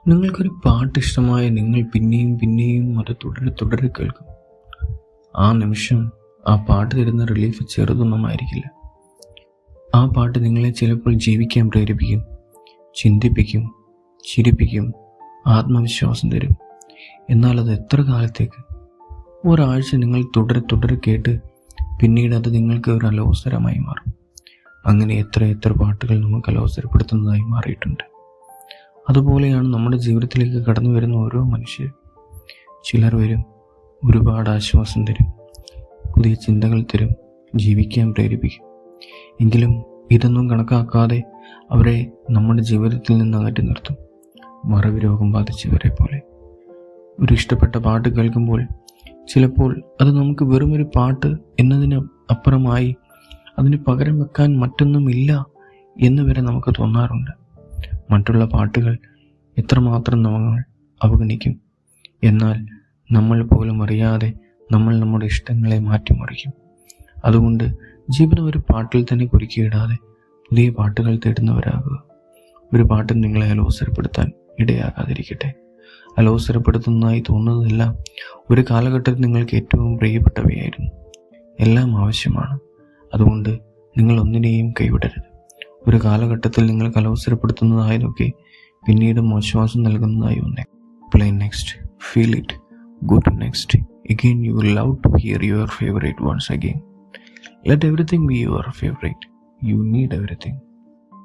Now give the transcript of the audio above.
നിങ്ങൾക്കൊരു പാട്ട് ഇഷ്ടമായ നിങ്ങൾ പിന്നെയും പിന്നെയും അത് തുടരെ തുടരെ കേൾക്കും. ആ നിമിഷം ആ പാട്ട് തരുന്ന റിലീഫ് ചെറുതൊന്നുമായിരിക്കില്ല. ആ പാട്ട് നിങ്ങളെ ചിലപ്പോൾ ജീവിക്കാൻ പ്രേരിപ്പിക്കും, ചിന്തിപ്പിക്കും, ചിരിപ്പിക്കും, ആത്മവിശ്വാസം തരും. എന്നാൽ അത് എത്ര കാലത്തേക്ക്? ഒരാഴ്ച നിങ്ങൾ തുടരെ തുടരെ കേട്ട് പിന്നീട് അത് നിങ്ങൾക്ക് ഒരു അലോസരമായി മാറും. അങ്ങനെ എത്ര എത്ര പാട്ടുകൾ നമുക്ക് അലോസരപ്പെടുത്തുന്നതായി മാറിയിട്ടുണ്ട്. അതുപോലെയാണ് നമ്മുടെ ജീവിതത്തിലേക്ക് കടന്നു വരുന്ന ഓരോ മനുഷ്യരും. ചിലർ വരും, ഒരുപാട് ആശ്വാസം തരും, പുതിയ ചിന്തകൾ തരും, ജീവിക്കാൻ പ്രേരിപ്പിക്കും. എങ്കിലും ഇതൊന്നും കണക്കാക്കാതെ അവരെ നമ്മുടെ ജീവിതത്തിൽ നിന്ന് അകറ്റി നിർത്തും, മറവി രോഗം ബാധിച്ചവരെ പോലെ. ഒരു ഇഷ്ടപ്പെട്ട പാട്ട് കേൾക്കുമ്പോൾ ചിലപ്പോൾ അത് നമുക്ക് വെറുമൊരു പാട്ട് എന്നതിന് അപ്പുറമായി അതിന് പകരം വെക്കാൻ മറ്റൊന്നുമില്ല എന്ന് വരെ നമുക്ക് തോന്നാറുണ്ട്. മറ്റുള്ള പാട്ടുകൾ എത്രമാത്രം നമ്മൾ അവഗണിക്കും. എന്നാൽ നമ്മൾ പോലും അറിയാതെ നമ്മൾ നമ്മുടെ ഇഷ്ടങ്ങളെ മാറ്റിമറിക്കും. അതുകൊണ്ട് ജീവിതം ഒരു പാട്ടിൽ തന്നെ കുരുക്കിയിടാതെ പുതിയ പാട്ടുകൾ തേടുന്നവരാകുക. ഒരു പാട്ട് നിങ്ങളെ അലോസരപ്പെടുത്താൻ ഇടയാകാതിരിക്കട്ടെ. അലോസരപ്പെടുത്തുന്നതായി തോന്നുന്നതെല്ലാം ഒരു കാലഘട്ടത്തിൽ നിങ്ങൾക്ക് ഏറ്റവും പ്രിയപ്പെട്ടവയായിരുന്നു. എല്ലാം ആവശ്യമാണ്. അതുകൊണ്ട് നിങ്ങൾ ഒന്നിനെയും കൈവിടരുത്. ഒരു കാലഘട്ടത്തിൽ നിങ്ങൾക്ക് അലോസരപ്പെടുത്തുന്നതായതൊക്കെ പിന്നീട് ആശ്വാസം നൽകുന്നതായി ഒന്നേ. Play next, feel it, go to next. Again you will love to hear your favorite once again. Let everything be your favorite. You need everything.